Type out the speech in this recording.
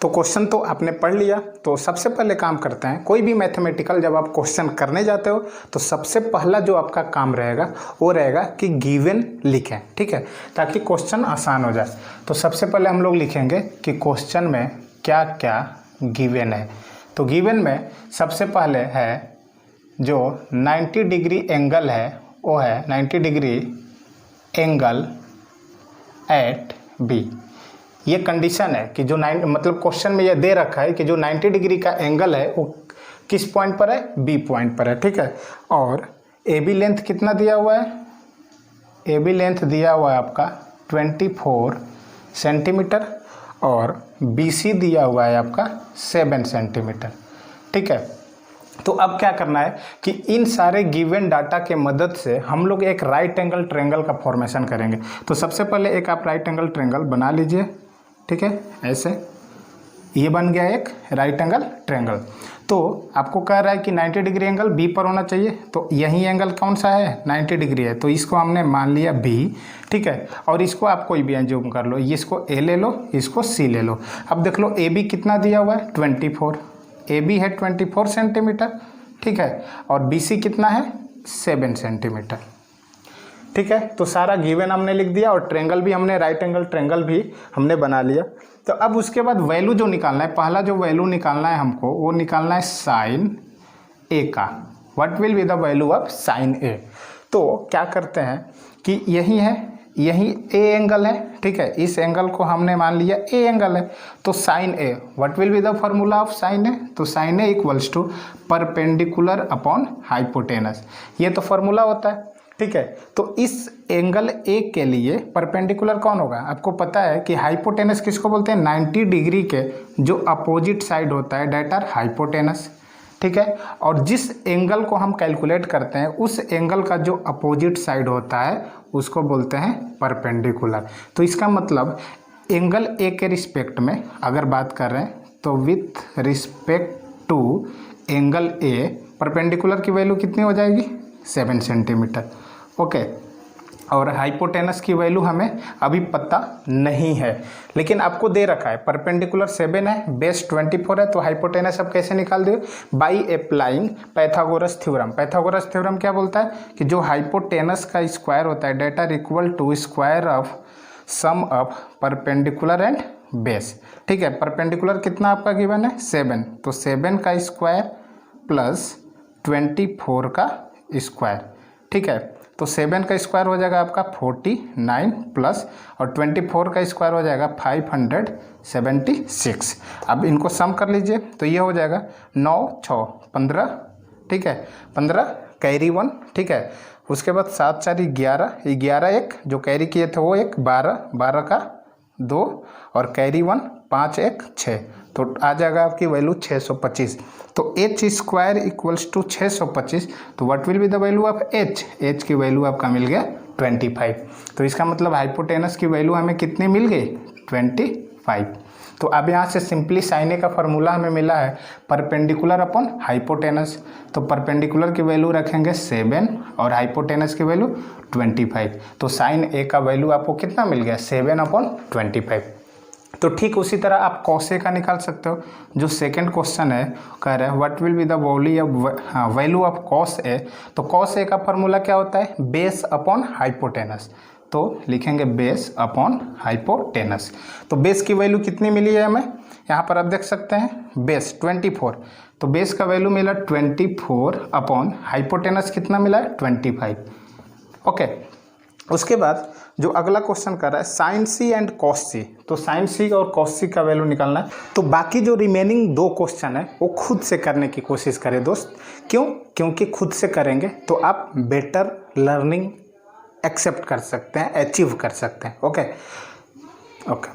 तो क्वेश्चन तो आपने पढ़ लिया। तो सबसे पहले काम करते हैं, कोई भी मैथमेटिकल जब आप क्वेश्चन करने जाते हो तो सबसे पहला जो आपका काम रहेगा वो रहेगा कि गिवन लिखें, ठीक है, ताकि क्वेश्चन आसान हो जाए। तो सबसे पहले हम लोग लिखेंगे कि क्वेश्चन में क्या क्या गिवन है। तो गिवन में सबसे पहले है जो 90 डिग्री एंगल है वो है 90 डिग्री एंगल एट बी। ये कंडीशन है कि जो मतलब क्वेश्चन में ये दे रखा है कि जो 90 डिग्री का एंगल है वो किस पॉइंट पर है, बी पॉइंट पर है, ठीक है। और ए बी लेंथ कितना दिया हुआ है, ए बी लेंथ दिया हुआ है आपका 24 सेंटीमीटर और बी सी दिया हुआ है आपका 7 सेंटीमीटर, ठीक है। तो अब क्या करना है कि इन सारे गिवन डाटा के मदद से हम लोग एक राइट एंगल ट्रायंगल का फॉर्मेशन करेंगे। तो सबसे पहले एक आप राइट एंगल ट्रायंगल बना लीजिए, ठीक है, ऐसे ये बन गया एक राइट एंगल ट्रायंगल। तो आपको कह रहा है कि 90 डिग्री एंगल बी पर होना चाहिए, तो यही एंगल कौन सा है, 90 डिग्री है, तो इसको हमने मान लिया बी, ठीक है। और इसको आप कोई भी जूम कर लो, इसको ए ले लो, इसको सी ले लो। अब देख लो ए बी कितना दिया हुआ है 24, ए बी है 24 सेंटीमीटर, ठीक है, और बी सी कितना है 7 सेंटीमीटर, ठीक है। तो सारा गिवन हमने लिख दिया और ट्रायंगल भी हमने, राइट एंगल ट्रायंगल भी हमने बना लिया। तो अब उसके बाद वैल्यू जो निकालना है, पहला जो वैल्यू निकालना है हमको वो निकालना है साइन ए का। What will be the value of sine A. तो क्या करते हैं कि यही है, यही ए एंगल है, ठीक है, इस एंगल को हमने मान लिया ए एंगल है। तो sine A, what will be the formula of sine A, तो sine A equals to perpendicular upon hypotenuse, ये तो फॉर्मूला होता है, ठीक है। तो इस एंगल ए के लिए परपेंडिकुलर कौन होगा, आपको पता है कि हाइपोटेनस किसको बोलते हैं, 90 डिग्री के जो अपोजिट साइड होता है दैट आर हाइपोटेनस, ठीक है। और जिस एंगल को हम कैलकुलेट करते हैं उस एंगल का जो अपोजिट साइड होता है उसको बोलते हैं परपेंडिकुलर। तो इसका मतलब एंगल ए के रिस्पेक्ट में अगर बात कर रहे हैं तो with respect to angle A perpendicular की वैल्यू कितनी हो जाएगी 7 सेंटीमीटर, ओके। और हाइपोटेनस की वैल्यू हमें अभी पता नहीं है, लेकिन आपको दे रखा है परपेंडिकुलर 7 है, बेस 24 है, तो हाइपोटेनस अब कैसे निकाल दिए, by applying Pythagoras theorem. Pythagoras theorem क्या बोलता है कि जो हाइपोटेनस का स्क्वायर होता है that are equal to square of sum of perpendicular and base, ठीक है। परपेंडिकुलर कितना आपका गिवन है 7, तो 7 का स्क्वायर प्लस 24 का स्क्वायर, ठीक है। तो 7 का स्क्वायर हो जाएगा आपका 49 प्लस और 24 का स्क्वायर हो जाएगा 576। अब इनको सम कर लीजिए तो ये हो जाएगा 9 6 15, ठीक है, 15 कैरी 1, ठीक है। उसके बाद 7 4 11, 11 एक जो कैरी किए थे वो एक 12, 12 का 2 और कैरी 1 5 1 6, तो आ जाएगा आपकी वैल्यू 625। तो एच स्क्वायर इक्वल्स टू 625, तो what will be the value of H, H की वैल्यू आपका मिल गया 25। तो इसका मतलब हाइपोटेनस की वैल्यू हमें कितनी मिल गई 25। तो अब यहाँ से सिंपली साइन ए का फॉर्मूला हमें मिला है परपेंडिकुलर अपॉन हाइपोटेनस। तो परपेंडिकुलर की वैल्यू रखेंगे 7 और हाइपोटेनस की वैल्यू 25। तो साइन ए का वैल्यू आपको कितना मिल गया 7/25। तो ठीक उसी तरह आप कॉस ए का निकाल सकते हो। जो सेकंड क्वेश्चन है कह रहे हैं what will be the value of cos A. तो कॉस ए का फॉर्मूला क्या होता है बेस अपॉन हाइपोटेनस। तो लिखेंगे बेस अपॉन हाइपोटेनस। तो बेस की वैल्यू कितनी मिली है हमें, यहाँ पर आप देख सकते हैं बेस 24, तो बेस का वैल्यू मिला 24 अपॉन हाइपोटेनस कितना मिला है 25, ओके। उसके बाद जो अगला क्वेश्चन कर रहा है साइन सी एंड कॉस सी। तो साइन सी और कॉस सी का वैल्यू निकालना है। तो बाकी जो रिमेनिंग 2 क्वेश्चन है वो खुद से करने की कोशिश करें दोस्त। क्यों, क्योंकि खुद से करेंगे तो आप बेटर लर्निंग एक्सेप्ट कर सकते हैं, अचीव कर सकते हैं, ओके ओके।